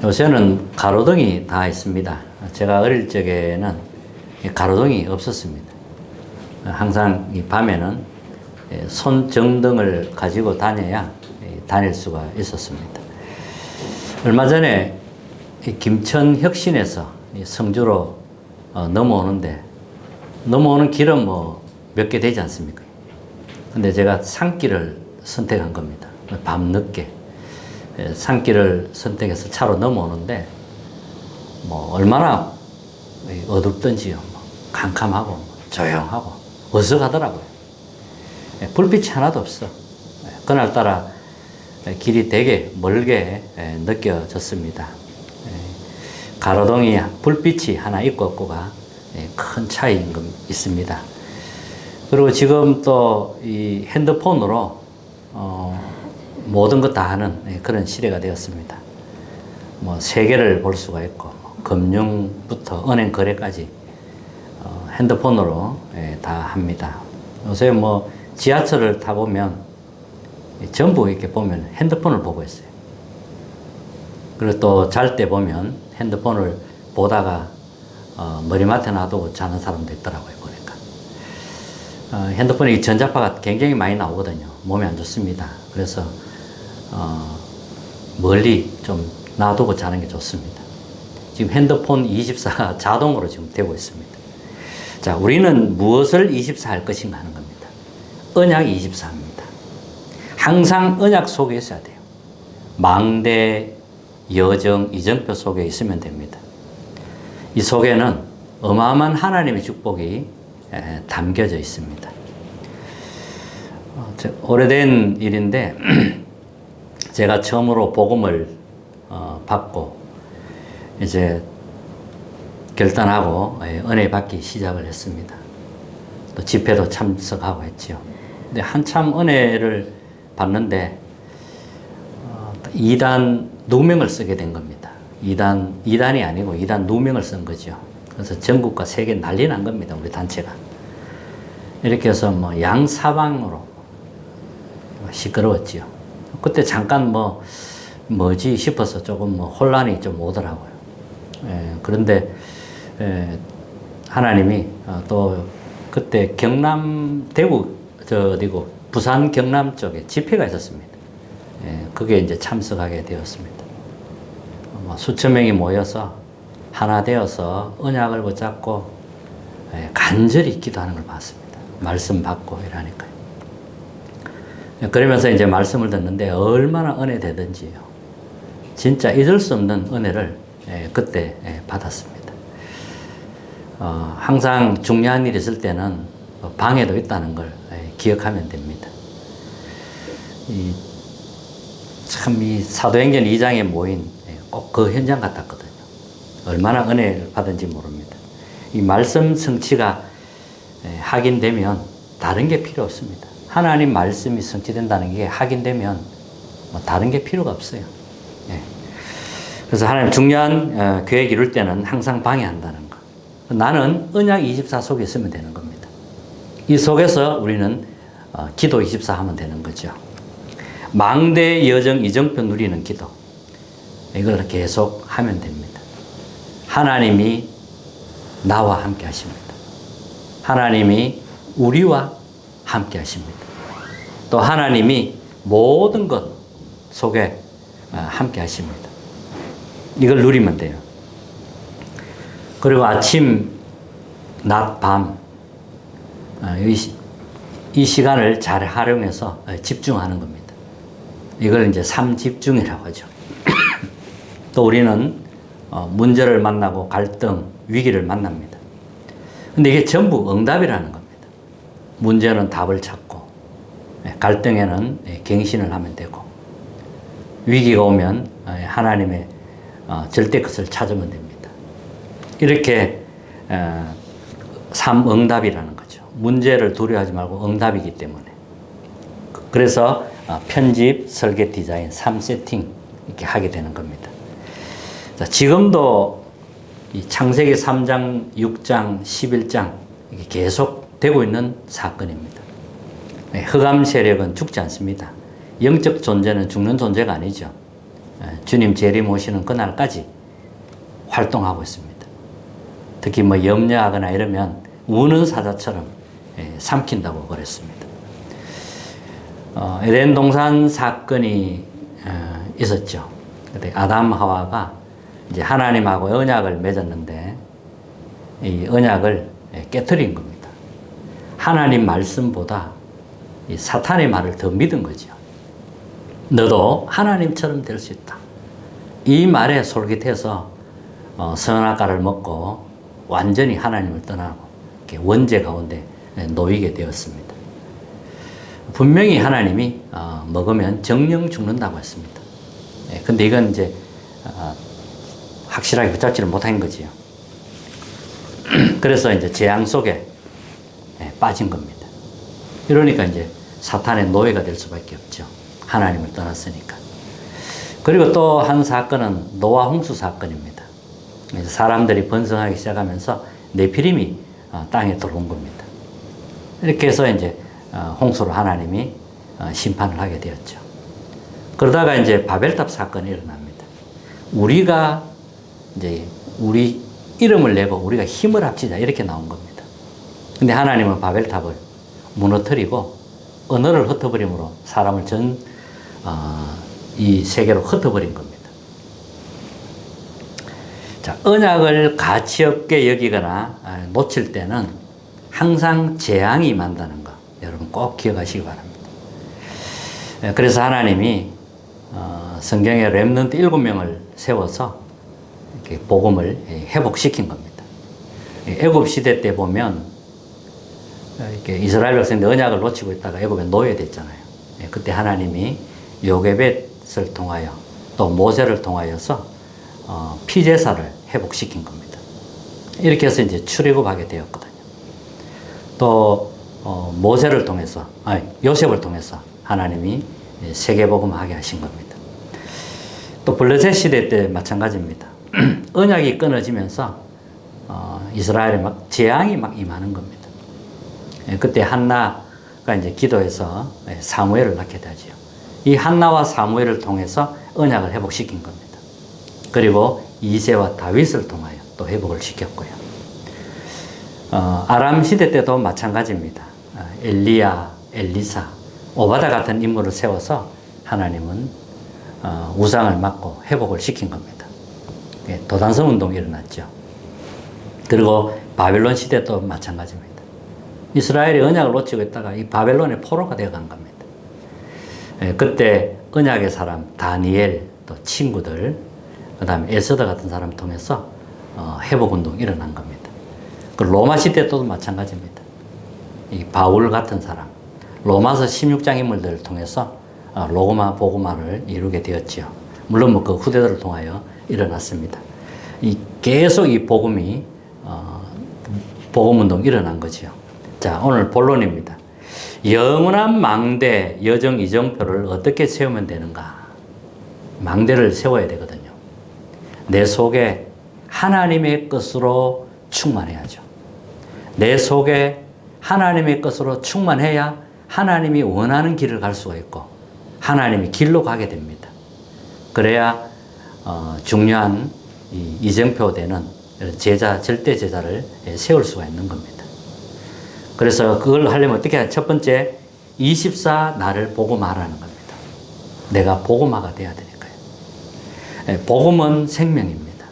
요새는 가로등이 다 있습니다. 제가 어릴 적에는 가로등이 없었습니다. 항상 이 밤에는 손정등을 가지고 다녀야 다닐 수가 있었습니다. 얼마 전에 김천 혁신에서 성주로 넘어오는데, 넘어오는 길은 뭐 몇 개 되지 않습니까? 근데 제가 산길을 선택한 겁니다. 밤늦게 산길을 선택해서 차로 넘어오는데, 뭐 얼마나 어둡던지요. 뭐 캄캄하고 조용하고 어석하더라고요. 불빛이 하나도 없어. 그날따라 길이 되게 멀게 느껴졌습니다. 가로등이 불빛이 하나 있고 없고가 큰 차이인 것 있습니다. 그리고 지금 또 이 핸드폰으로 모든 것 다 하는 그런 시대가 되었습니다. 뭐 세계를 볼 수가 있고, 금융부터 은행 거래까지 핸드폰으로 다 합니다. 요새 뭐 지하철을 타보면 전부 이렇게 보면 핸드폰을 보고 있어요. 그리고 또 잘 때 보면 핸드폰을 보다가 머리맡에 놔두고 자는 사람도 있더라고요, 보니까. 핸드폰에 전자파가 굉장히 많이 나오거든요. 몸에 안 좋습니다. 그래서 멀리 좀 놔두고 자는 게 좋습니다. 지금 핸드폰 24가 자동으로 지금 되고 있습니다. 자, 우리는 무엇을 24 할 것인가 하는 겁니다. 언약 24입니다. 항상 언약 속에 있어야 돼요. 망대, 여정, 이정표 속에 있으면 됩니다. 이 속에는 어마어마한 하나님의 축복이 담겨져 있습니다. 오래된 일인데 제가 처음으로 복음을 받고 이제 결단하고 은혜 받기 시작을 했습니다. 또 집회도 참석하고 했죠. 근데 한참 은혜를 받는데 이단 누명을 쓰게 된 겁니다. 이단이 아니고 이단 누명을 쓴 거죠. 그래서 전국과 세계 난리 난 겁니다. 우리 단체가. 이렇게 해서 뭐 양사방으로 시끄러웠지요. 그때 잠깐 뭐지 싶어서 조금 혼란이 좀 오더라고요. 그런데 하나님이 또 그때 경남, 대구, 어디고, 부산 경남 쪽에 집회가 있었습니다. 그게 이제 참석하게 되었습니다. 수천 명이 모여서 하나 되어서 언약을 붙잡고 간절히 기도하는 걸 봤습니다. 말씀 받고 이러니까요. 그러면서 이제 말씀을 듣는데 얼마나 은혜 되든지요. 진짜 잊을 수 없는 은혜를 그때 받았습니다. 항상 중요한 일이 있을 때는 방해도 있다는 걸 기억하면 됩니다. 참 이 사도행전 2장에 모인 꼭 그 현장 같았거든요. 얼마나 은혜를 받은지 모릅니다. 이 말씀 성취가 확인되면 다른 게 필요 없습니다. 하나님 말씀이 성취된다는 게 확인되면 다른 게 필요가 없어요. 그래서 하나님 중요한 계획 이룰 때는 항상 방해한다는 거. 나는 언약 24 속에 있으면 되는 겁니다. 이 속에서 우리는 기도 24 하면 되는 거죠. 망대, 여정, 이정표 누리는 기도. 이걸 계속 하면 됩니다. 하나님이 나와 함께 하십니다. 하나님이 우리와 함께 하십니다. 또 하나님이 모든 것 속에 함께 하십니다. 이걸 누리면 돼요. 그리고 아침, 낮, 밤, 이 시간을 잘 활용해서 집중하는 겁니다. 이걸 이제 삼집중이라고 하죠. 또 우리는 문제를 만나고 갈등, 위기를 만납니다. 근데 이게 전부 응답이라는 겁니다. 문제는 답을 찾고, 갈등에는 갱신을 하면 되고, 위기가 오면 하나님의 절대 것을 찾으면 됩니다. 이렇게 삼응답이라는 거죠. 문제를 두려워하지 말고 응답이기 때문에. 그래서 편집, 설계, 디자인 3세팅 이렇게 하게 되는 겁니다. 자, 지금도 이 창세기 3장, 6장, 11장 이게 계속 되고 있는 사건입니다. 흑암 세력은 죽지 않습니다. 영적 존재는 죽는 존재가 아니죠. 주님 재림 오시는 그날까지 활동하고 있습니다. 특히 뭐 염려하거나 이러면 우는 사자처럼 삼킨다고 그랬습니다. 에덴 동산 사건이 있었죠. 그때 아담 하와가 이제 하나님하고 언약을 맺었는데 이 언약을 깨트린 겁니다. 하나님 말씀보다 이 사탄의 말을 더 믿은 거죠. 너도 하나님처럼 될 수 있다. 이 말에 솔깃해서 선악과를 먹고 완전히 하나님을 떠나고 이렇게 원죄 가운데 놓이게 되었습니다. 분명히 하나님이 먹으면 정령 죽는다고 했습니다. 근데 이건 이제 확실하게 붙잡지를 못한 거지요. 그래서 이제 재앙 속에 빠진 겁니다. 이러니까 이제 사탄의 노예가 될 수밖에 없죠. 하나님을 떠났으니까. 그리고 또 한 사건은 노아 홍수 사건입니다. 사람들이 번성하기 시작하면서 네피림이 땅에 들어온 겁니다. 이렇게 해서 이제 홍수로 하나님이 심판을 하게 되었죠. 그러다가 이제 바벨탑 사건이 일어납니다. 우리가 이제 우리 이름을 내고 우리가 힘을 합치자 이렇게 나온 겁니다. 근데 하나님은 바벨탑을 무너뜨리고 언어를 흩어버림으로 사람을 이 세계로 흩어버린 겁니다. 자, 언약을 가치 없게 여기거나 놓칠 때는 항상 재앙이 임한다는 거 여러분 꼭 기억하시기 바랍니다. 그래서 하나님이 성경에 렘넌트 7명을 세워서 이렇게 복음을 회복시킨 겁니다. 애굽 시대 때 보면 이렇게 이스라엘 백성들 언약을 놓치고 있다가 애굽에 노예됐잖아요. 그때 하나님이 요게벳을 통하여 또 모세를 통하여서 피제사를 회복시킨 겁니다. 이렇게 해서 이제 출애굽하게 되었거든요. 또 모세를 통해서 요셉을 통해서 하나님이 세계복음하게 하신 겁니다. 또 블레셋 시대 때 마찬가지입니다. 언약이 끊어지면서 이스라엘에 막 재앙이 막 임하는 겁니다. 그때 한나가 이제 기도해서 사무엘을 낳게 되죠. 이 한나와 사무엘을 통해서 언약을 회복시킨 겁니다. 그리고 이새와 다윗을 통하여 또 회복을 시켰고요. 아람 시대 때도 마찬가지입니다. 엘리야, 엘리사, 오바다 같은 인물을 세워서 하나님은 우상을 막고 회복을 시킨 겁니다. 도단성 운동이 일어났죠. 그리고 바벨론 시대도 마찬가지입니다. 이스라엘이 언약을 놓치고 있다가 이 바벨론의 포로가 되어간 겁니다. 그때 언약의 사람 다니엘 또 친구들 그 다음에 에스더 같은 사람 통해서 회복운동이 일어난 겁니다. 그 로마 시대 때도 마찬가지입니다. 이 바울 같은 사람 로마서 16장 인물들을 통해서 로마 복음화를 이루게 되었죠. 물론 뭐 그 후대들을 통하여 일어났습니다. 계속 이 복음이 복음운동이 일어난 거죠. 자, 오늘 본론입니다. 영원한 망대 여정 이정표를 어떻게 세우면 되는가? 망대를 세워야 되거든요. 내 속에 하나님의 것으로 충만해야죠. 내 속에 하나님의 것으로 충만해야 하나님이 원하는 길을 갈 수가 있고 하나님이 길로 가게 됩니다. 그래야 중요한 이정표 되는 제자, 절대 제자를 세울 수가 있는 겁니다. 그래서 그걸 하려면 어떻게 해야? 첫 번째, 24 나를 복음하라는 겁니다. 내가 복음화가 돼야 되니까요. 복음은 생명입니다.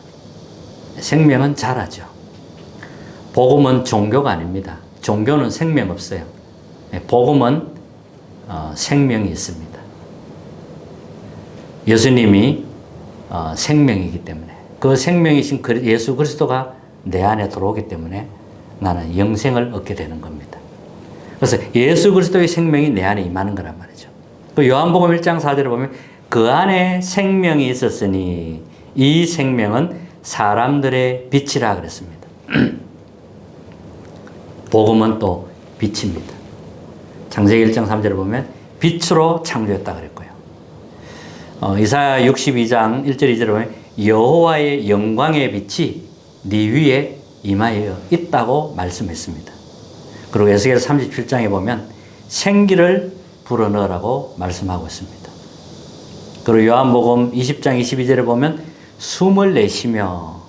생명은 자라죠. 복음은 종교가 아닙니다. 종교는 생명 없어요. 복음은 생명이 있습니다. 예수님이 생명이기 때문에 그 생명이신 예수 그리스도가 내 안에 들어오기 때문에 나는 영생을 얻게 되는 겁니다. 그래서 예수 그리스도의 생명이 내 안에 임하는 거란 말이죠. 그 요한복음 1장 4절에 보면 그 안에 생명이 있었으니 이 생명은 사람들의 빛이라 그랬습니다. 복음은 또 빛입니다. 창세기 1장 3절에 보면 빛으로 창조했다 그랬고요. 이사야 62장 1절 2절에 보면 여호와의 영광의 빛이 네 위에 임하여 있다고 말씀했습니다. 그리고 에스겔 37장에 보면 생기를 불어넣으라고 말씀하고 있습니다. 그리고 요한복음 20장 22절에 보면 숨을 내쉬며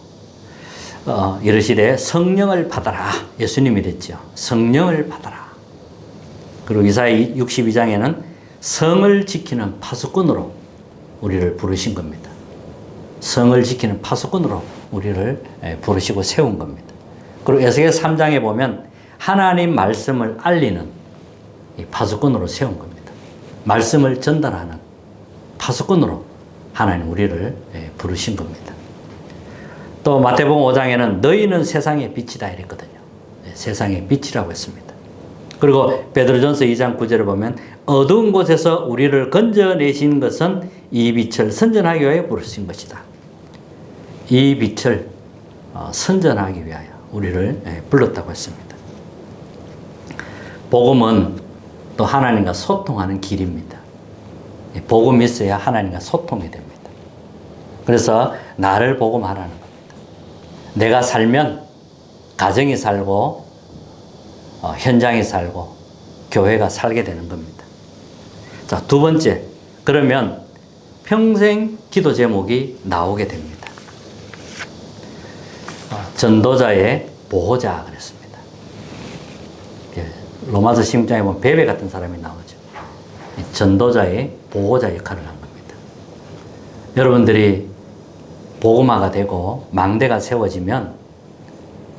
이르시되 성령을 받아라. 예수님이 됐죠. 성령을 받아라. 그리고 이사야 62장에는 성을 지키는 파수꾼으로 우리를 부르신 겁니다. 성을 지키는 파수꾼으로 우리를 부르시고 세운 겁니다. 그리고 에스겔 3장에 보면 하나님 말씀을 알리는 이 파수꾼으로 세운 겁니다. 말씀을 전달하는 파수꾼으로 하나님 우리를 부르신 겁니다. 또 마태복음 5장에는 너희는 세상의 빛이다 이랬거든요. 세상의 빛이라고 했습니다. 그리고 베드로전서 2장 9절을 보면 어두운 곳에서 우리를 건져내신 것은 이 빛을 선전하기 위하여 부르신 것이다. 이 빛을 선전하기 위하여 우리를 불렀다고 했습니다. 복음은 또 하나님과 소통하는 길입니다. 복음이 있어야 하나님과 소통이 됩니다. 그래서 나를 복음하라는 겁니다. 내가 살면 가정이 살고 현장이 살고 교회가 살게 되는 겁니다. 자, 두 번째, 그러면 평생 기도 제목이 나오게 됩니다. 전도자의 보호자 그랬습니다. 로마서 16장에 보면 베베 같은 사람이 나오죠. 전도자의 보호자 역할을 한 겁니다. 여러분들이 복음화가 되고 망대가 세워지면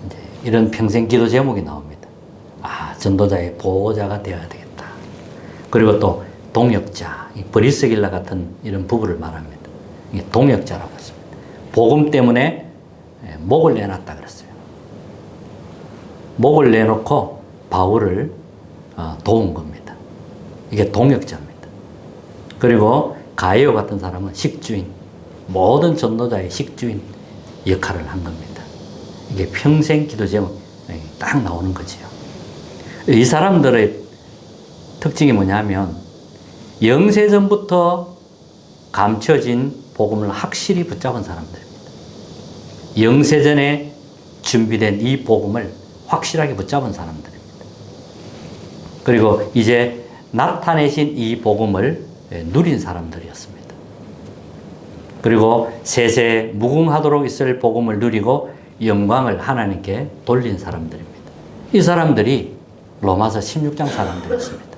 이제 이런 평생 기도 제목이 나옵니다. 아, 전도자의 보호자가 되어야 되겠다. 그리고 또 동역자, 브리스길라 같은 이런 부부를 말합니다. 이게 동역자라고 했습니다. 복음 때문에 목을 내놨다 그랬어요. 목을 내놓고 바울을 도운 겁니다. 이게 동역자입니다. 그리고 가이오 같은 사람은 식주인, 모든 전도자의 식주인 역할을 한 겁니다. 이게 평생 기도 제목이 딱 나오는 거지요. 이 사람들의 특징이 뭐냐면 영세전부터 감춰진 복음을 확실히 붙잡은 사람들입니다. 영세전에 준비된 이 복음을 확실하게 붙잡은 사람들입니다. 그리고 이제 나타내신 이 복음을 누린 사람들이었습니다. 그리고 세세 무궁하도록 있을 복음을 누리고 영광을 하나님께 돌린 사람들입니다. 이 사람들이 로마서 16장 사람들이었습니다.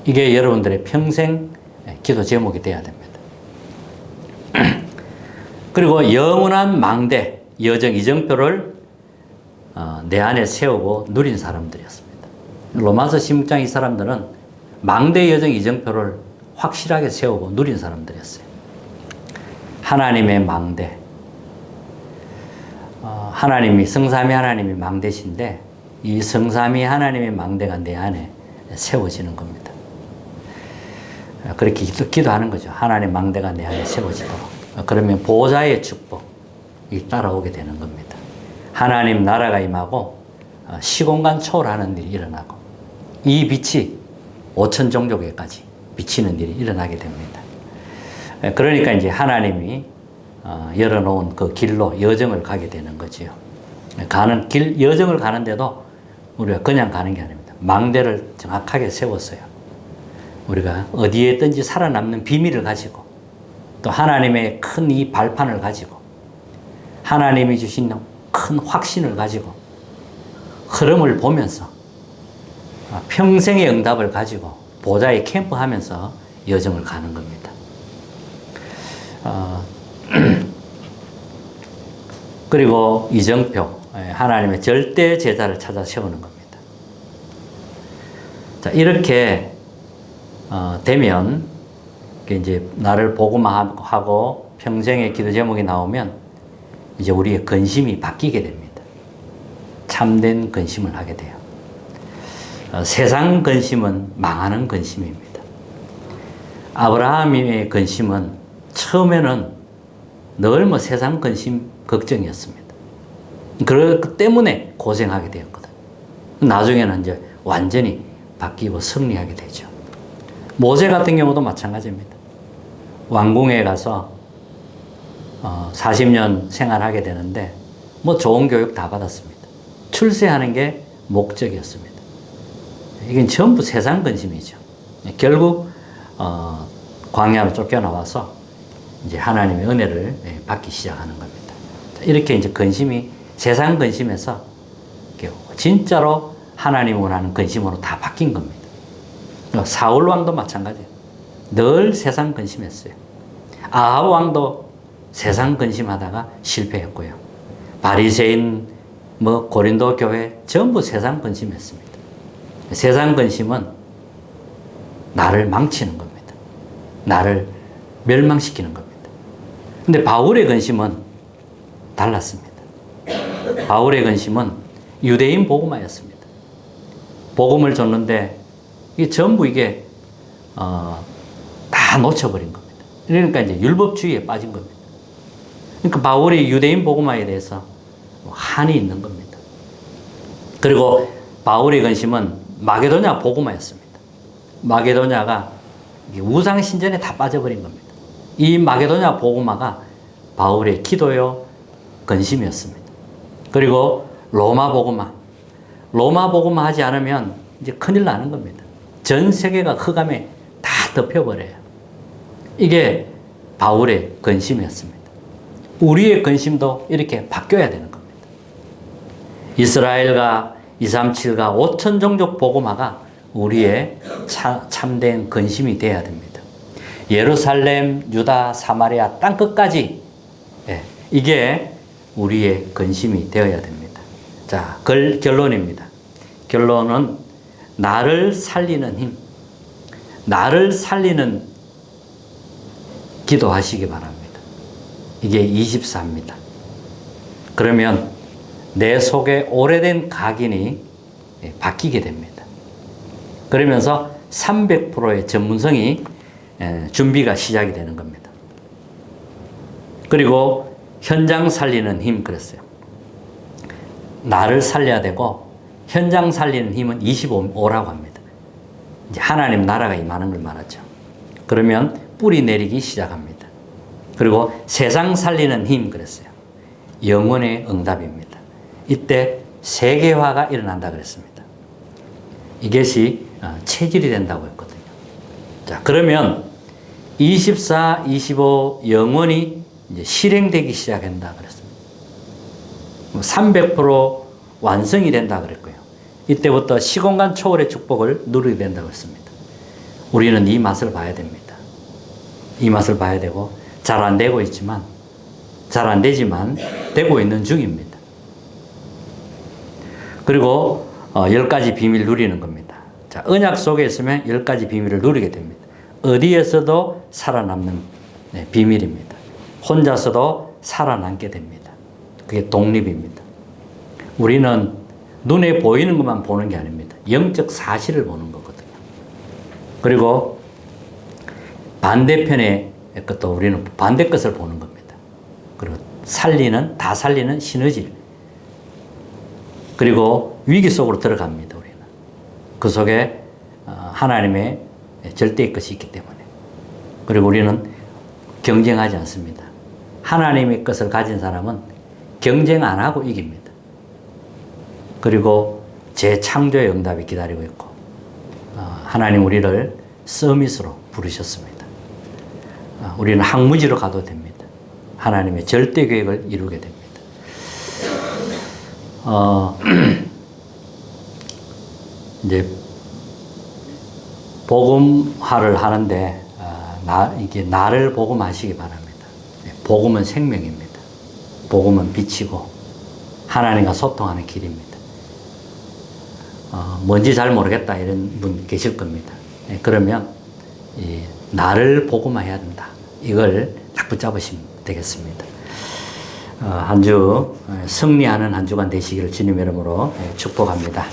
이게 여러분들의 평생 기도 제목이 되어야 됩니다. 그리고 영원한 망대, 여정, 이정표를 내 안에 세우고 누린 사람들이었습니다. 로마서 16장 이 사람들은 망대, 여정, 이정표를 확실하게 세우고 누린 사람들이었어요. 하나님의 망대. 하나님이, 성삼위 하나님이 망대신데 이 성삼위 하나님의 망대가 내 안에 세워지는 겁니다. 그렇게 기도하는 거죠. 하나님 망대가 내 안에 세워지도록. 그러면 보호자의 축복이 따라오게 되는 겁니다. 하나님 나라가 임하고 시공간 초월하는 일이 일어나고 이 빛이 5천 종족에까지 비치는 일이 일어나게 됩니다. 그러니까 이제 하나님이 열어놓은 그 길로 여정을 가게 되는 거지요. 가는 길, 여정을 가는데도 우리가 그냥 가는 게 아닙니다. 망대를 정확하게 세웠어요. 우리가 어디에 있든지 살아남는 비밀을 가지고 또 하나님의 큰 이 발판을 가지고 하나님이 주신 큰 확신을 가지고 흐름을 보면서 평생의 응답을 가지고 보좌에 캠프하면서 여정을 가는 겁니다. 그리고 이정표, 하나님의 절대 제자를 찾아 세우는 겁니다. 자, 이렇게 되면 이제 나를 복음화하고 평생의 기도 제목이 나오면 이제 우리의 근심이 바뀌게 됩니다. 참된 근심을 하게 돼요. 세상 근심은 망하는 근심입니다. 아브라함의 근심은 처음에는 늘 뭐 세상 근심 걱정이었습니다. 그렇기 때문에 고생하게 되었거든. 나중에는 이제 완전히 바뀌고 승리하게 되죠. 모세 같은 경우도 마찬가지입니다. 왕궁에 가서 40년 생활하게 되는데 뭐 좋은 교육 다 받았습니다. 출세하는 게 목적이었습니다. 이건 전부 세상 근심이죠. 결국 광야로 쫓겨나와서 이제 하나님의 은혜를 받기 시작하는 겁니다. 이렇게 이제 근심이 세상 근심에서 진짜로 하나님 원하는 근심으로 다 바뀐 겁니다. 사울 왕도 마찬가지예요. 늘 세상 근심했어요. 아합 왕도 세상 근심하다가 실패했고요. 바리새인, 고린도 교회 전부 세상 근심했습니다. 세상 근심은 나를 망치는 겁니다. 나를 멸망시키는 겁니다. 근데 바울의 근심은 달랐습니다. 바울의 근심은 유대인 복음화였습니다. 복음을 줬는데 이게 전부 다 놓쳐버린 겁니다. 그러니까 이제 율법주의에 빠진 겁니다. 그러니까 바울이 유대인 복음화에 대해서 한이 있는 겁니다. 그리고 바울의 근심은 마게도냐 복음화였습니다. 마게도냐가 우상 신전에 다 빠져버린 겁니다. 이 마게도냐 복음화가 바울의 기도요 근심이었습니다. 그리고 로마 복음화 하지 않으면 이제 큰일 나는 겁니다. 전 세계가 흑암에 다 덮여버려요. 이게 바울의 근심이었습니다. 우리의 근심도 이렇게 바뀌어야 되는 겁니다. 이스라엘과 237과 5천 종족 복음화가 우리의 참된 근심이 되어야 됩니다. 예루살렘, 유다, 사마리아 땅끝까지 이게 우리의 근심이 되어야 됩니다. 자, 결론입니다. 결론은 나를 살리는 힘, 나를 살리는 기도하시기 바랍니다. 이게 24입니다. 그러면 내 속에 오래된 각인이 바뀌게 됩니다. 그러면서 300%의 전문성이 준비가 시작이 되는 겁니다. 그리고 현장 살리는 힘 그랬어요. 나를 살려야 되고 현장 살리는 힘은 25라고 합니다. 이제 하나님 나라가 임하는 걸 말하죠. 그러면 뿌리 내리기 시작합니다. 그리고 세상 살리는 힘 그랬어요. 영혼의 응답입니다. 이때 세계화가 일어난다 그랬습니다. 이것이 체질이 된다고 했거든요. 자, 그러면 24, 25 영원히 이제 실행되기 시작한다 그랬습니다. 300% 완성이 된다 그랬고요. 이때부터 시공간 초월의 축복을 누리게 된다고 했습니다. 우리는 이 맛을 봐야 됩니다. 이 맛을 봐야 되고 잘 안 되고 있지만 잘 안 되지만 되고 있는 중입니다. 그리고 10가지 비밀 누리는 겁니다. 자, 언약 속에 있으면 10가지 비밀을 누리게 됩니다. 어디에서도 살아남는 비밀입니다. 혼자서도 살아남게 됩니다. 그게 독립입니다. 우리는 눈에 보이는 것만 보는 게 아닙니다. 영적 사실을 보는 거거든요. 그리고 반대편의 것도 우리는 반대 것을 보는 겁니다. 그리고 다 살리는 시너지. 그리고 위기 속으로 들어갑니다. 우리는. 그 속에 하나님의 절대의 것이 있기 때문에. 그리고 우리는 경쟁하지 않습니다. 하나님의 것을 가진 사람은 경쟁 안 하고 이깁니다. 그리고 재창조의 응답이 기다리고 있고 하나님 우리를 서밋으로 부르셨습니다. 우리는 항무지로 가도 됩니다. 하나님의 절대 계획을 이루게 됩니다. 이제 복음화를 하는데 이게 나를 복음하시기 바랍니다. 복음은 생명입니다. 복음은 빛이고 하나님과 소통하는 길입니다. 뭔지 잘 모르겠다 이런 분 계실 겁니다. 그러면 나를 복음화해야 된다. 이걸 딱 붙잡으시면 되겠습니다. 한 주 승리하는 한 주간 되시기를 주님의 이름으로 축복합니다.